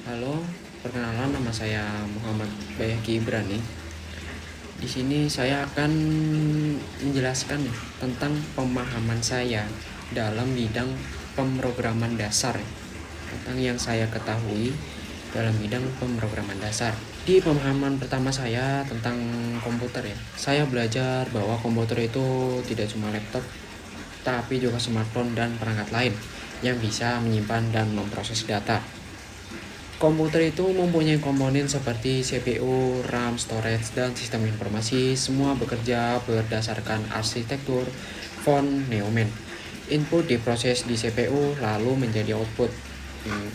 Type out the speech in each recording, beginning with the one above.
Halo, perkenalan, nama saya Muhammad Bayaki Ibrani. Di sini saya akan menjelaskan tentang pemahaman saya dalam bidang pemrograman dasar, tentang yang saya ketahui dalam bidang pemrograman dasar. Di pemahaman pertama saya tentang komputer saya belajar bahwa komputer itu tidak cuma laptop, tapi juga smartphone dan perangkat lain yang bisa menyimpan dan memproses data. Komputer itu mempunyai komponen seperti CPU, RAM, storage, dan sistem informasi. Semua bekerja berdasarkan arsitektur von Neumann. Input diproses di CPU lalu menjadi output.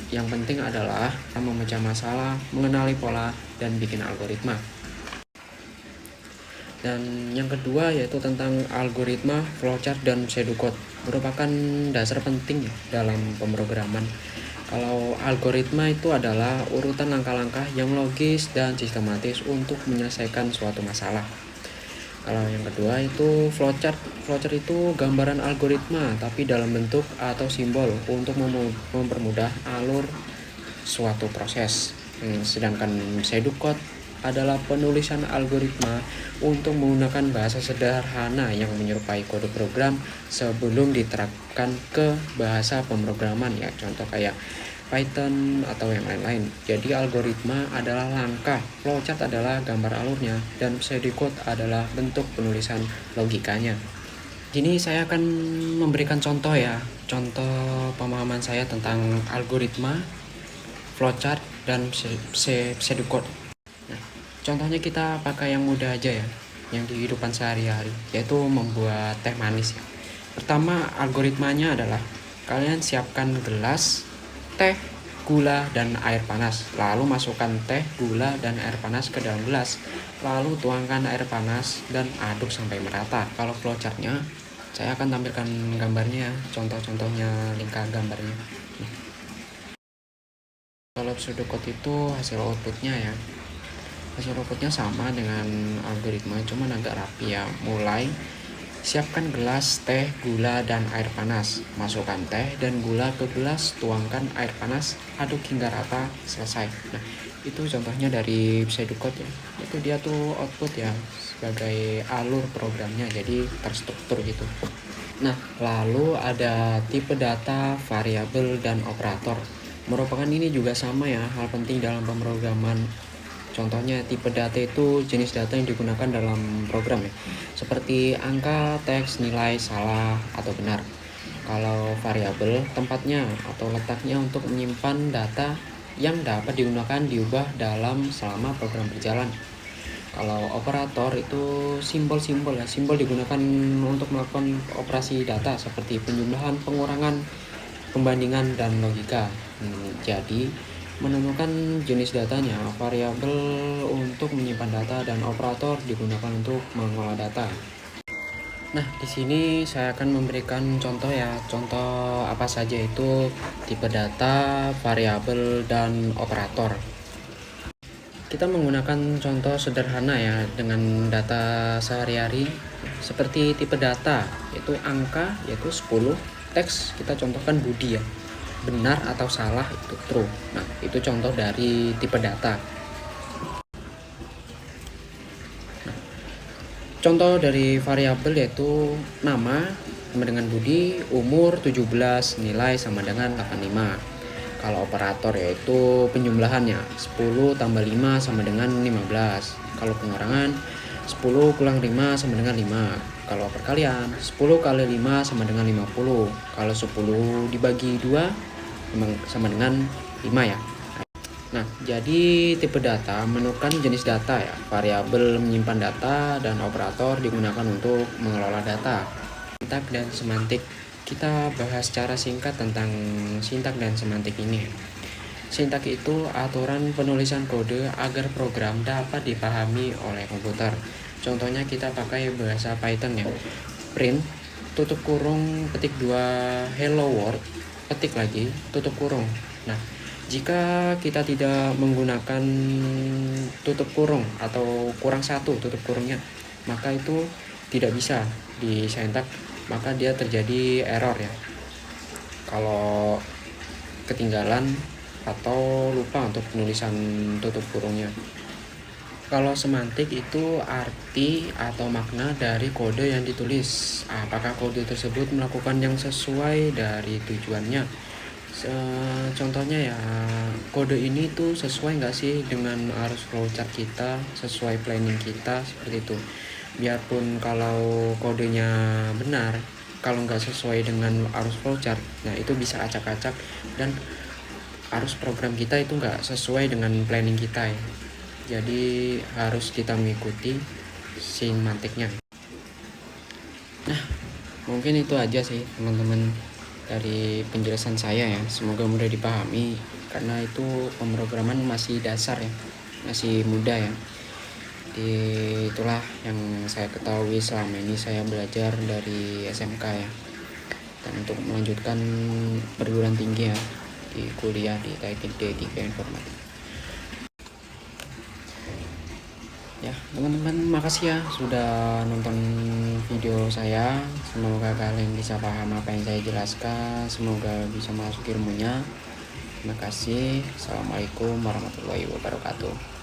Yang penting adalah memecah masalah, mengenali pola, dan bikin algoritma. Dan yang kedua yaitu tentang algoritma, flowchart, dan pseudocode, merupakan dasar penting dalam pemrograman. Kalau algoritma itu adalah urutan langkah-langkah yang logis dan sistematis untuk menyelesaikan suatu masalah. Kalau yang kedua itu flowchart. Flowchart itu gambaran algoritma tapi dalam bentuk atau simbol untuk mempermudah alur suatu proses. Sedangkan pseudocode adalah penulisan algoritma untuk menggunakan bahasa sederhana yang menyerupai kode program sebelum diterapkan ke bahasa pemrograman contoh kayak Python atau yang lain-lain. Jadi algoritma adalah langkah, flowchart adalah gambar alurnya, dan pseudocode adalah bentuk penulisan logikanya. Kini saya akan memberikan contoh contoh pemahaman saya tentang algoritma, flowchart, dan pseudocode. Contohnya kita pakai yang mudah aja yang di kehidupan sehari-hari, yaitu membuat teh manis Pertama, algoritmanya adalah kalian siapkan gelas, teh, gula, dan air panas. Lalu masukkan teh, gula, dan air panas ke dalam gelas. Lalu tuangkan air panas dan aduk sampai merata. Kalau flowchartnya, saya akan tampilkan gambarnya, contoh-contohnya, lingkar gambarnya. Kalau pseudocode itu hasil outputnya hasil outputnya sama dengan algoritma, cuman agak rapi Mulai siapkan gelas, teh, gula, dan air panas. Masukkan teh dan gula ke gelas, tuangkan air panas, aduk hingga rata, selesai. Nah, itu contohnya dari pseudocode Itu dia tuh output sebagai alur programnya, jadi terstruktur gitu. Nah, lalu ada tipe data, variabel, dan operator. Merupakan ini juga sama hal penting dalam pemrograman. Contohnya tipe data itu jenis data yang digunakan dalam program seperti angka, teks, nilai, salah, atau benar. Kalau variabel, tempatnya atau letaknya untuk menyimpan data yang dapat digunakan diubah selama program berjalan. Kalau operator itu simbol digunakan untuk melakukan operasi data seperti penjumlahan, pengurangan, pembandingan, dan logika. Jadi menemukan jenis datanya, variabel untuk menyimpan data, dan operator digunakan untuk mengolah data. Nah, di sini saya akan memberikan contoh contoh apa saja itu tipe data, variabel, dan operator. Kita menggunakan contoh sederhana dengan data sehari-hari seperti tipe data, yaitu angka, yaitu 10, teks kita contohkan Budi benar atau salah itu true. Nah, itu contoh dari tipe data. Contoh dari variabel yaitu nama sama dengan Budi, umur 17, nilai sama dengan 85. Kalau operator yaitu penjumlahannya 10 tambah 5 sama dengan 15. Kalau pengurangan 10 kurang 5 sama dengan 5. Kalau perkalian 10 kali 5 sama dengan 50. Kalau 10 dibagi 2 sama dengan 5 Nah, jadi tipe data menentukan jenis data variabel menyimpan data, dan operator digunakan untuk mengelola data. Sintak dan semantik. Kita bahas secara singkat tentang sintak dan semantik ini. Sintak itu aturan penulisan kode agar program dapat dipahami oleh komputer. Contohnya kita pakai bahasa Python Print, tutup kurung, petik 2 hello world, petik lagi, tutup kurung. Nah, jika kita tidak menggunakan tutup kurung atau kurang satu tutup kurungnya, maka itu tidak bisa disintak, maka dia terjadi error Kalau ketinggalan atau lupa untuk penulisan tutup kurungnya. Kalau semantik itu arti atau makna dari kode yang ditulis. Apakah kode tersebut melakukan yang sesuai dari tujuannya? Contohnya ya, kode ini tuh sesuai nggak sih dengan arus flowchart kita, sesuai planning kita, seperti itu. Biarpun kalau kodenya benar, kalau nggak sesuai dengan arus flowchart, nah itu bisa acak-acak dan arus program kita itu nggak sesuai dengan planning kita ya. Jadi harus kita mengikuti semantiknya. Nah, mungkin itu aja sih teman-teman dari penjelasan saya ya. Semoga mudah dipahami karena itu pemrograman masih dasar ya, masih muda ya. Jadi itulah yang saya ketahui selama ini saya belajar dari SMK ya. Dan untuk melanjutkan perguruan tinggi ya, di kuliah di Teknik D3 Informatika. Ya teman-teman, makasih ya sudah nonton video saya. Semoga kalian bisa paham apa yang saya jelaskan, semoga bisa masuk ilmunya. Terima kasih. Assalamualaikum warahmatullahi wabarakatuh.